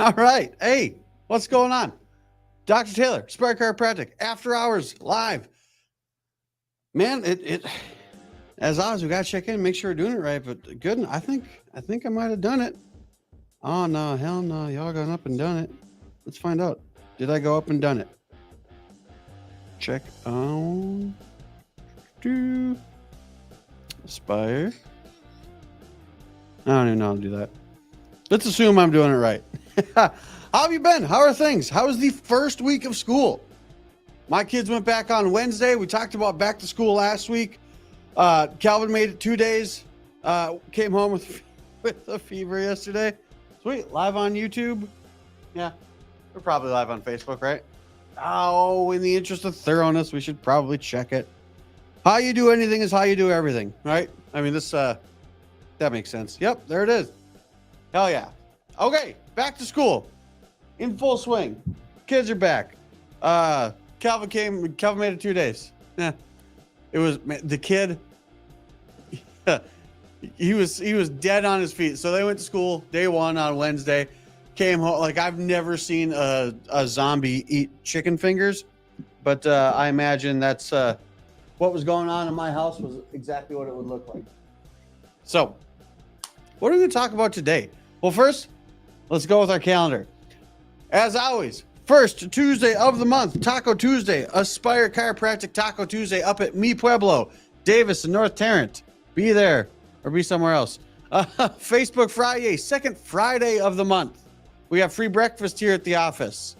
All right. Hey, what's going on? Dr. Taylor, Spark Chiropractic, after hours, live. Man, it as always, we gotta check in, make sure we're doing it right. But good, I think I might have done it. Oh no, hell no, y'all gone up and done it. Let's find out. Did I go up and done it? Check on do Aspire. I don't even know how to do that. Let's assume I'm doing it right. How have you been? How are things? How was the first week of school? My kids went back on Wednesday. We talked about back to school last week. Calvin made it 2 days. Came home with a fever yesterday. Sweet. Live on YouTube. Yeah. We're probably live on Facebook, right? Oh, in the interest of thoroughness, we should probably check it. How you do anything is how you do everything, right? I mean, that makes sense. Yep, there it is. Hell yeah. Okay, back to school. In full swing. Kids are back. Calvin made it 2 days. Yeah. It was the kid. he was dead on his feet. So they went to school day one on Wednesday. Came home like I've never seen a zombie eat chicken fingers, but I imagine that's what was going on in my house was exactly what it would look like. So, what are we going to talk about today? Well, first, let's go with our calendar. As always, first Tuesday of the month, Taco Tuesday, Aspire Chiropractic Taco Tuesday up at Mi Pueblo, Davis and North Tarrant. Be there or be somewhere else. Facebook Friday, second Friday of the month. We have free breakfast here at the office.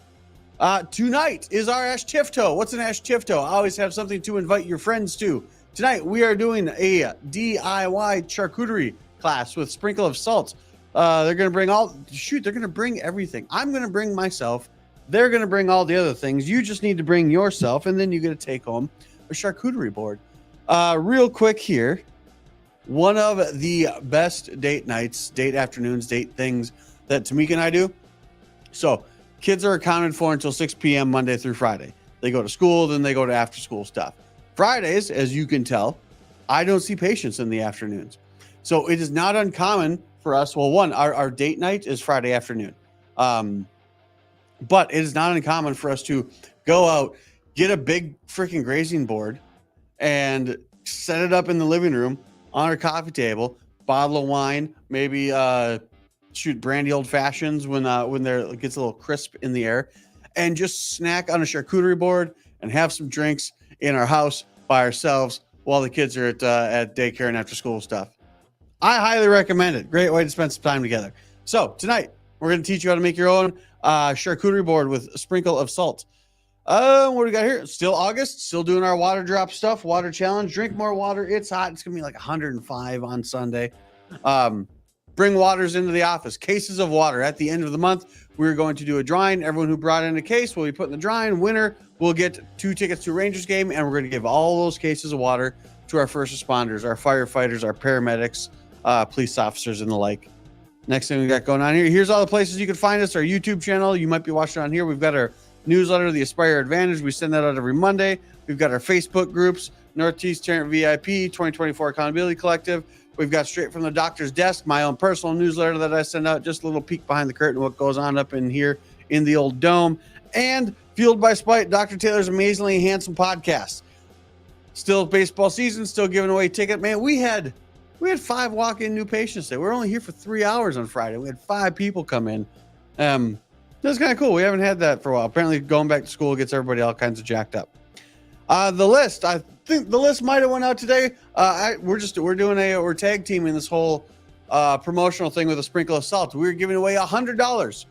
Tonight is our Ash Tifto. What's an Ash Tifto? I always have something to invite your friends to. Tonight, we are doing a DIY charcuterie class with sprinkle of salt. They're going to bring everything. I'm going to bring myself. They're going to bring all the other things. You just need to bring yourself, and then you get to take home a charcuterie board. Real quick here, one of the best date nights, date afternoons, date things that Tamika and I do. So kids are accounted for until 6 p.m. Monday through Friday. They go to school, then they go to after school stuff. Fridays, as you can tell, I don't see patients in the afternoons. So it is not uncommon for us. Well, one, our date night is Friday afternoon. But it is not uncommon for us to go out, get a big freaking grazing board and set it up in the living room on our coffee table, bottle of wine, maybe shoot brandy old fashions when it gets a little crisp in the air, and just snack on a charcuterie board and have some drinks in our house by ourselves while the kids are at daycare and after school stuff. I highly recommend it. Great way to spend some time together. So tonight we're going to teach you how to make your own charcuterie board with a sprinkle of salt. What do we got here? Still August, still doing our water drop stuff, water challenge. Drink more water. It's hot. It's going to be like 105 on Sunday. Bring waters into the office, cases of water. At the end of the month, we're going to do a drawing. Everyone who brought in a case will be put in the drawing. Winner will get 2 tickets to a Rangers game, and we're going to give all those cases of water to our first responders, our firefighters, our paramedics, police officers, and the like. Next thing we got going on here, here's all the places you can find us. Our YouTube channel, you might be watching on here. We've got our newsletter, The Aspire Advantage. We send that out every Monday. We've got our Facebook groups, Northeast Tarrant VIP, 2024 Accountability Collective. We've got Straight from the Doctor's Desk, my own personal newsletter that I send out, just a little peek behind the curtain, what goes on up in here in the old dome. And Fueled by Spite, Dr. Taylor's Amazingly Handsome podcast. Still baseball season, still giving away ticket. Man, we had 5 walk-in new patients today. We're only here for 3 hours on Friday. We had 5 people come in. That's kind of cool. We haven't had that for a while. Apparently going back to school gets everybody all kinds of jacked up. The list, I think the list might have went out today. We're tag teaming this whole promotional thing with a sprinkle of salt. We're giving away $100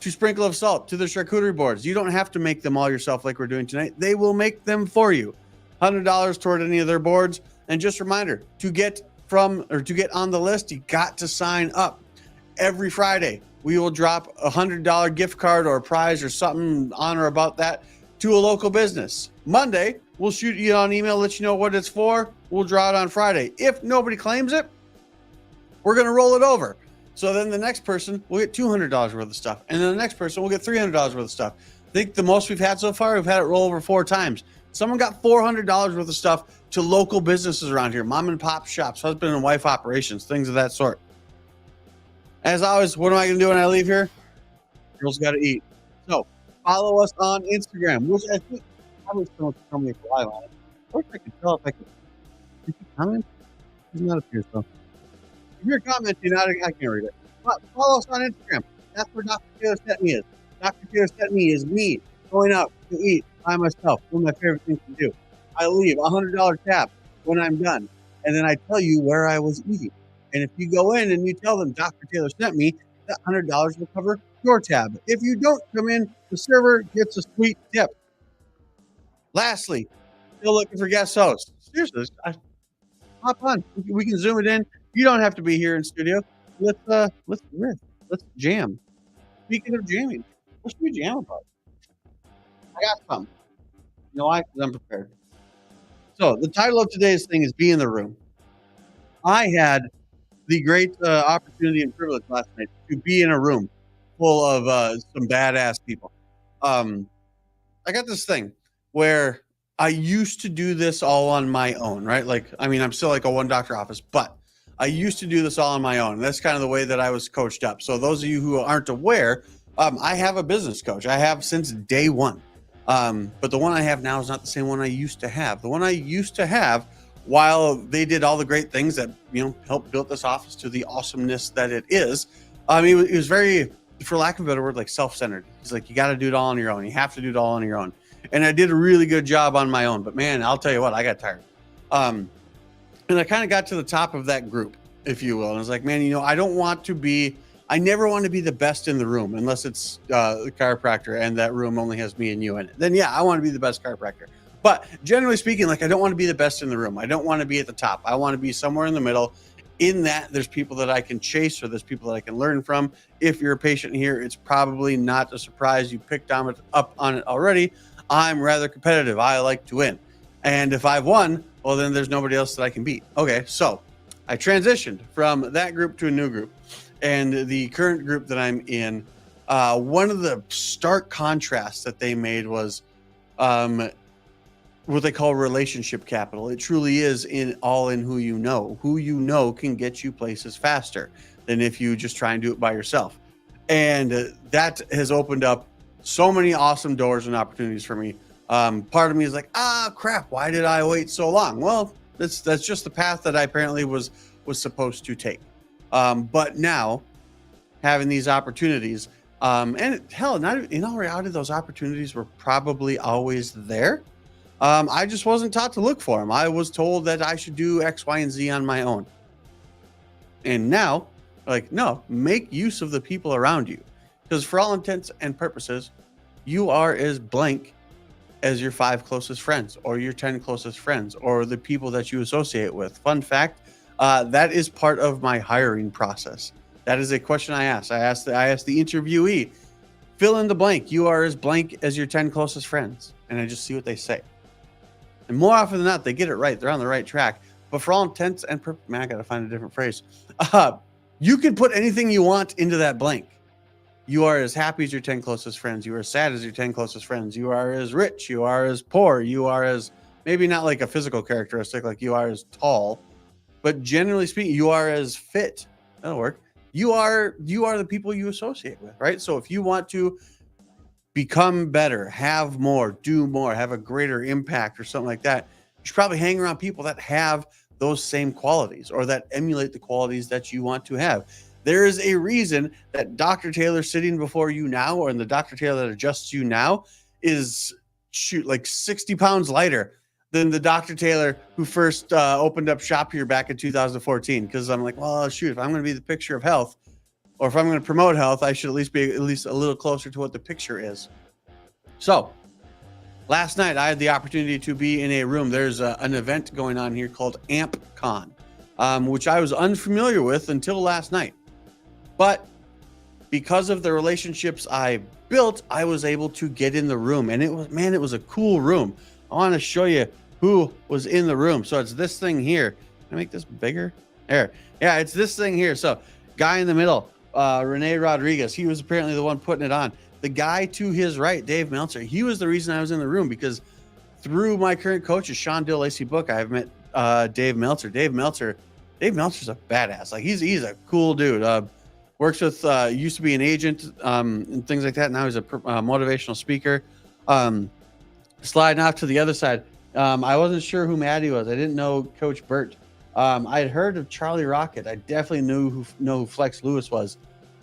to sprinkle of salt to the charcuterie boards. You don't have to make them all yourself like we're doing tonight. They will make them for you. $100 toward any of their boards. And just a reminder, to get on the list, you got to sign up. Every Friday, we will drop a $100 gift card or a prize or something on or about that to a local business. Monday, we'll shoot you an email, let you know what it's for. We'll draw it on Friday. If nobody claims it, we're going to roll it over. So then the next person will get $200 worth of stuff. And then the next person will get $300 worth of stuff. I think the most we've had so far, we've had it roll over 4 times. Someone got $400 worth of stuff to local businesses around here, mom and pop shops, husband and wife operations, things of that sort. As always, what am I going to do when I leave here? Girls gotta eat. So follow us on Instagram, which I think probably someone can tell me if you're live on it. Or if I can tell if I can. If you comment, it's not up here. So if you're commenting, I can't read it. But follow us on Instagram. That's where Dr. Taylor Set Me is. Dr. Taylor Set Me is me going out to eat by myself. One of my favorite things to do. I leave a $100 tab when I'm done, and then I tell you where I was eating. And if you go in and you tell them Dr. Taylor sent me, that $100 will cover your tab. If you don't come in, the server gets a sweet tip. Lastly, still looking for guest hosts. Seriously, hop on. We can zoom it in. You don't have to be here in studio. Let's riff. Let's jam. Speaking of jamming, what should we jam about? I got some. You know why? Because I'm prepared. So the title of today's thing is "Be in the Room." I had the great opportunity and privilege last night to be in a room full of some badass people. I got this thing where I used to do this all on my own, right? Like, I mean, I'm still like a one doctor office, but I used to do this all on my own. That's kind of the way that I was coached up. So those of you who aren't aware, I have a business coach. I have since day one. But the one I have now is not the same one I used to have. The one I used to have, while they did all the great things that, helped build this office to the awesomeness that it is, it was very, for lack of a better word, like self-centered. He's like, you got to do it all on your own. You have to do it all on your own. And I did a really good job on my own, but man, I'll tell you what, I got tired. And I kind of got to the top of that group, if you will. And I was like, man, I never want to be the best in the room unless it's the chiropractor and that room only has me and you in it. Then yeah, I want to be the best chiropractor. But generally speaking, like, I don't want to be the best in the room. I don't want to be at the top. I want to be somewhere in the middle. In that, there's people that I can chase, or there's people that I can learn from. If you're a patient here, it's probably not a surprise. You picked up on it already. I'm rather competitive. I like to win. And if I've won, well, then there's nobody else that I can beat. Okay, so I transitioned from that group to a new group. And the current group that I'm in, one of the stark contrasts that they made was what they call relationship capital. It truly is in who you know. Who you know can get you places faster than if you just try and do it by yourself. And that has opened up so many awesome doors and opportunities for me. Part of me is like, crap, why did I wait so long? Well, that's just the path that I apparently was supposed to take. But now having these opportunities, and hell, not in all reality, those opportunities were probably always there. I just wasn't taught to look for them. I was told that I should do X, Y, and Z on my own. And now, like, no, make use of the people around you. Because for all intents and purposes, you are as blank as your 5 closest friends, or your 10 closest friends, or the people that you associate with. Fun fact, that is part of my hiring process. That is a question I asked. I asked the interviewee, fill in the blank. You are as blank as your 10 closest friends. And I just see what they say. And more often than not, they get it right. They're on the right track. But for all intents and purposes, man, I got to find a different phrase. You can put anything you want into that blank. You are as happy as your 10 closest friends. You are as sad as your 10 closest friends. You are as rich. You are as poor. You are as, maybe not like a physical characteristic, like you are as tall, but generally speaking, you are as fit. That'll work. You are the people you associate with, right? So if you want to become better, have more, do more, have a greater impact or something like that, you should probably hang around people that have those same qualities, or that emulate the qualities that you want to have. There is a reason that Dr. Taylor sitting before you now, or in the Dr. Taylor that adjusts you now, is like 60 pounds lighter than the Dr. Taylor who first opened up shop here back in 2014. Because I'm like, well, shoot, if I'm going to be the picture of health, or if I'm going to promote health, I should at least be a little closer to what the picture is. So last night, I had the opportunity to be in a room. There's an event going on here called AmpCon, which I was unfamiliar with until last night. But because of the relationships I built, I was able to get in the room. And it was a cool room. I want to show you who was in the room. So it's this thing here. Can I make this bigger? There. Yeah, it's this thing here. So guy in the middle, Rene Rodriguez, he was apparently the one putting it on. The guy to his right, Dave Meltzer, he was the reason I was in the room, because through my current coaches, Sean Dill, Lacey Book, I've met Dave Meltzer. Dave Meltzer's a badass. Like, he's a cool dude. Works with used to be an agent and things like that. Now he's a motivational speaker. Sliding off to the other side. I wasn't sure who Maddie was. I didn't know Coach Burt. I had heard of Charlie Rocket. I definitely know who Flex Lewis was.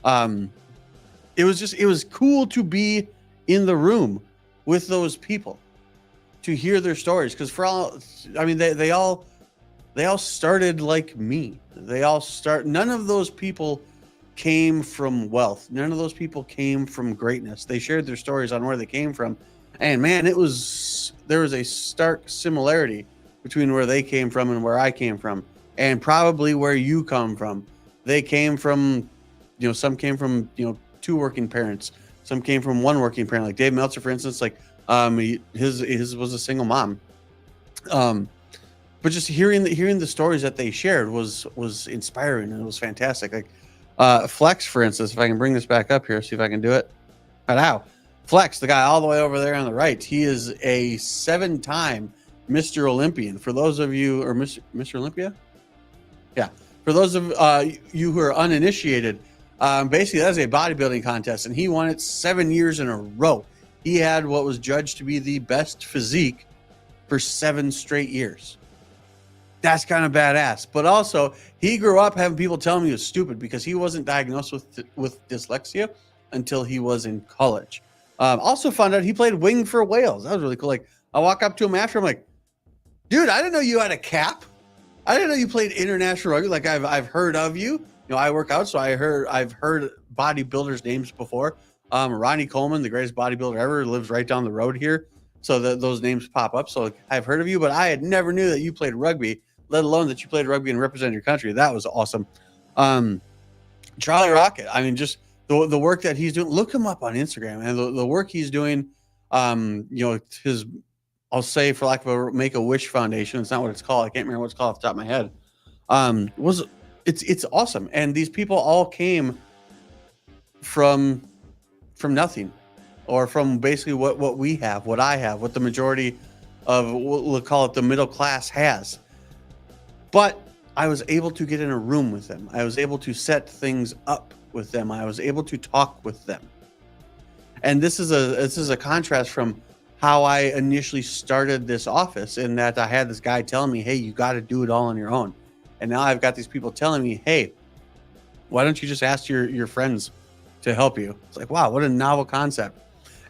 It was cool to be in the room with those people, to hear their stories. Because they all started like me. None of those people came from wealth. None of those people came from greatness. They shared their stories on where they came from. And man, there was a stark similarity between where they came from and where I came from, and probably where you come from. They came from, some came from, 2 working parents. Some came from 1 working parent. Like Dave Meltzer, for instance, like his was a single mom. But just hearing the stories that they shared was inspiring, and it was fantastic. Like Flex, for instance, if I can bring this back up here, see if I can do it. Wow. Flex, the guy all the way over there on the right, he is a 7-time Mr. Olympian. For those of you, or Mr. Olympia? Yeah. For those of you who are uninitiated, basically that's a bodybuilding contest, and he won it 7 years in a row. He had what was judged to be the best physique for 7 straight years. That's kind of badass. But also, he grew up having people tell him he was stupid because he wasn't diagnosed with dyslexia until he was in college. Also found out he played wing for Wales. That was really cool. Like, I walk up to him after, I'm like, dude, I didn't know you had a cap. I didn't know you played international rugby. Like, I've heard of you. I work out, so I've heard bodybuilders' names before. Ronnie Coleman, the greatest bodybuilder ever, lives right down the road here. So those names pop up. So I've heard of you, but I had never knew that you played rugby, let alone that you played rugby and represented your country. That was awesome. Charlie Rocket, I mean, just the work that he's doing, look him up on Instagram, and the work he's doing, his, I'll say, for lack of a Make-A-Wish Foundation, it's not what it's called. I can't remember what it's called off the top of my head. It's awesome. And these people all came from nothing, or from basically what we have, what I have, what the majority of, we'll call it the middle class, has. But I was able to get in a room with them. I was able to set things up with them. I was able to talk with them. And this is a contrast from how I initially started this office, in that I had this guy telling me, hey, you got to do it all on your own. And now I've got these people telling me, hey, why don't you just ask your friends to help you? It's like, wow, what a novel concept.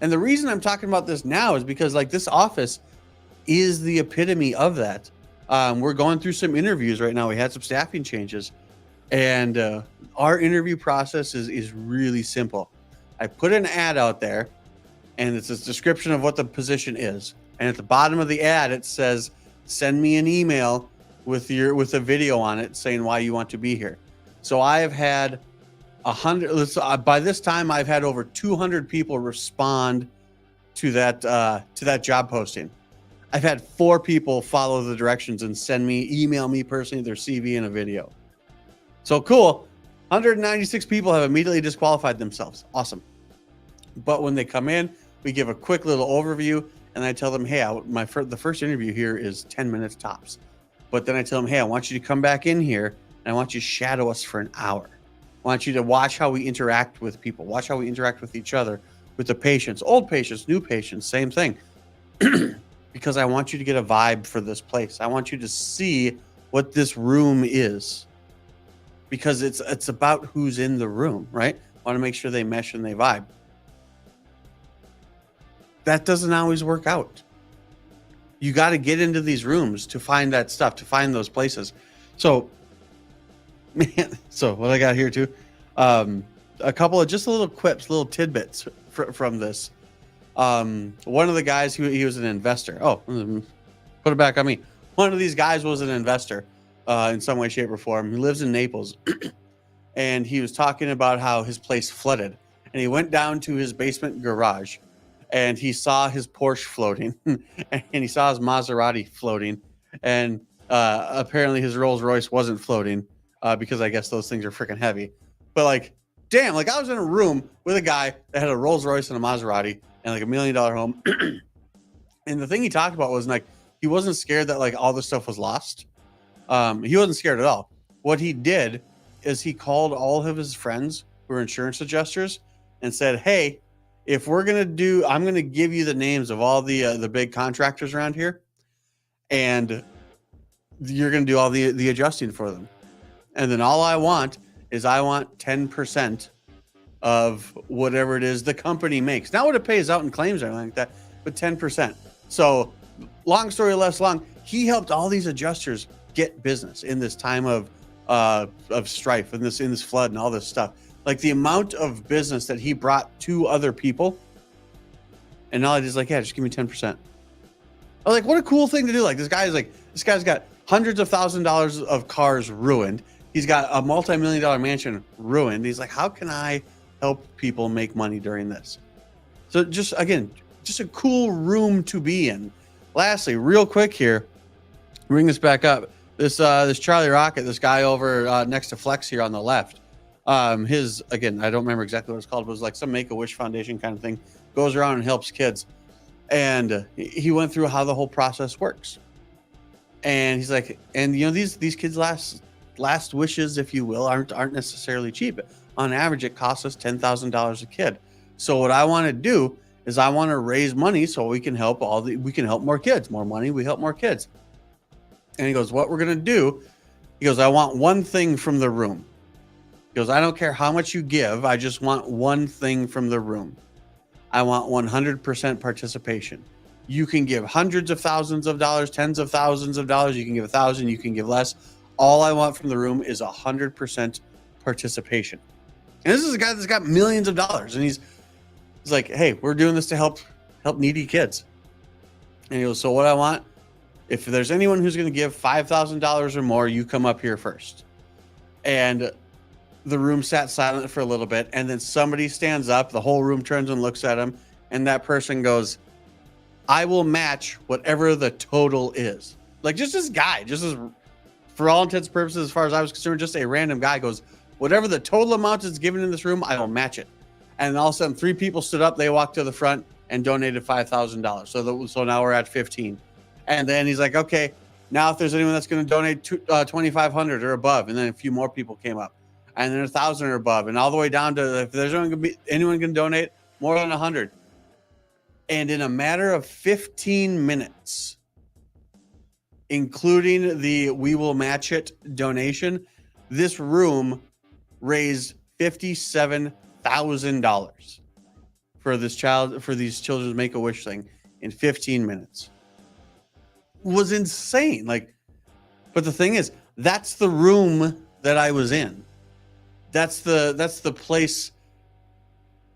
And the reason I'm talking about this now is because, like, this office is the epitome of that. We're going through some interviews right now. We had some staffing changes, and our interview process is really simple. I put an ad out there, and it's a description of what the position is. And at the bottom of the ad, it says, send me an email with a video on it saying why you want to be here. So I have had 100. By this time, I've had over 200 people respond to that job posting. I've had 4 people follow the directions and email me personally their CV and a video. So cool. 196 people have immediately disqualified themselves. Awesome. But when they come in, we give a quick little overview, and I tell them, hey, the first interview here is 10 minutes tops. But then I tell them, hey, I want you to come back in here, and I want you to shadow us for an hour. I want you to watch how we interact with people, watch how we interact with each other, with the patients, old patients, new patients, same thing. Because I want you to get a vibe for this place. I want you to see what this room is. Because it's about who's in the room, right? I want to make sure they mesh and they vibe. That doesn't always work out. You got to get into these rooms to find that stuff, to find those places. So, man, so what I got here too, a couple of just little quips, little tidbits from this. One of the guys, he was an investor. Oh, put it back on me. One of these guys was an investor in some way, shape, or form. He lives in Naples. And he was talking about how his place flooded. And he went down to his basement garage, and he saw his Porsche floating, and he saw his Maserati floating, and apparently his Rolls Royce wasn't floating because I guess those things are freaking heavy. But like, damn, like I was in a room with a guy that had a Rolls Royce and a Maserati and like $1 million home. And the thing he talked about was like, he wasn't scared that like all this stuff was lost. He wasn't scared at all. What he did is he called all of his friends who are insurance adjusters and said, hey, if we're going to do, I'm going to give you the names of all the big contractors around here, and you're going to do all the adjusting for them. And then all I want is 10% of whatever it is the company makes. Not what it pays out in claims or anything like that, but 10%. So long story less long, he helped all these adjusters get business in this time of strife, in this flood and all this stuff. Like the amount of business that he brought to other people. And now he's like, yeah, just give me 10%. I was like, what a cool thing to do. Like this guy's got hundreds of $1,000s of cars ruined. He's got a multi-million-dollar mansion ruined. He's like, how can I help people make money during this? So just a cool room to be in. Lastly, real quick here, bring this back up. This Charlie Rocket, this guy over next to Flex here on the left. I don't remember exactly what it's called, but it was like some Make-A-Wish Foundation kind of thing. Goes around and helps kids. And he went through how the whole process works. And he's like, and these kids' last wishes, if you will, aren't necessarily cheap. On average, it costs us $10,000 a kid. So what I want to do is I want to raise money so we can help more kids. More money, we help more kids. And he goes, what we're going to do, he goes, I want one thing from the room. He goes, I don't care how much you give. I just want one thing from the room. I want 100% participation. You can give hundreds of thousands of dollars, tens of thousands of dollars. You can give 1,000, you can give less. All I want from the room is 100% participation. And this is a guy that's got millions of dollars. And he's like, hey, we're doing this to help needy kids. And he goes, so what I want, if there's anyone who's going to give $5,000 or more, you come up here first. And the room sat silent for a little bit. And then somebody stands up. The whole room turns and looks at him. And that person goes, I will match whatever the total is. Like just this guy, for all intents and purposes, as far as I was concerned, just a random guy goes, whatever the total amount is given in this room, I will match it. And all of a sudden, 3 people stood up. They walked to the front and donated $5,000. So now we're at 15. And then he's like, okay, now if there's anyone that's going to donate $2,500 or above, and then a few more people came up, and then 1,000 or above, and all the way down to if there's anyone going to donate more than 100. And in a matter of 15 minutes, including the we will match it donation, this room raised $57,000 for these children's Make-A-Wish thing in 15 minutes. It was insane. But the thing is, that's the room that I was in. That's the place.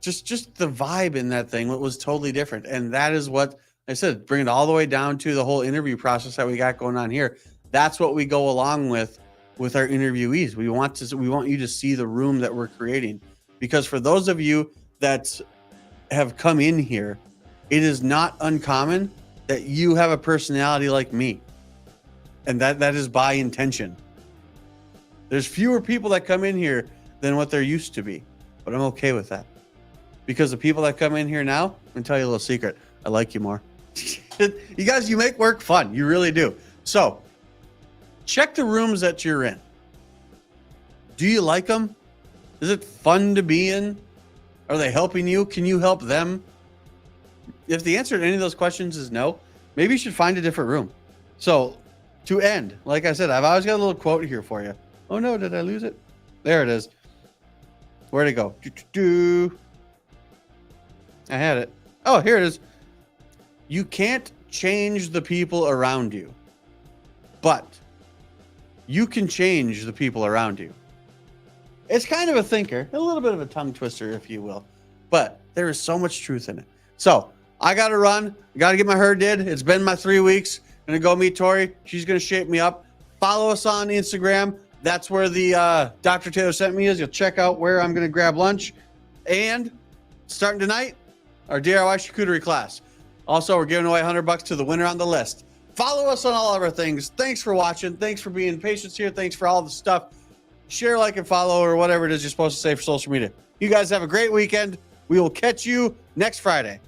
Just the vibe in that thing was totally different. And that is what I said, bring it all the way down to the whole interview process that we got going on here. That's what we go along with our interviewees. We want you to see the room that we're creating, because for those of you that have come in here, it is not uncommon that you have a personality like me. And that is by intention. There's fewer people that come in here than what there used to be, but I'm okay with that. Because the people that come in here now, I'm gonna tell you a little secret. I like you more. You guys, you make work fun. You really do. So check the rooms that you're in. Do you like them? Is it fun to be in? Are they helping you? Can you help them? If the answer to any of those questions is no, maybe you should find a different room. So to end, like I said, I've always got a little quote here for you. Oh no, did I lose it? There it is. Where'd it go? I had it. Oh, here it is. You can't change the people around you, but you can change the people around you. It's kind of a thinker, a little bit of a tongue twister, if you will, but there is so much truth in it. So I got to run. I got to get my hair did. It's been my 3 weeks. I'm going to go meet Tori. She's going to shape me up. Follow us on Instagram. That's where the Dr. Taylor sent me is. You'll check out where I'm going to grab lunch. And starting tonight, our DIY charcuterie class. Also, we're giving away $100 to the winner on the list. Follow us on all of our things. Thanks for watching. Thanks for being patient here. Thanks for all the stuff. Share, like, and follow, or whatever it is you're supposed to say for social media. You guys have a great weekend. We will catch you next Friday.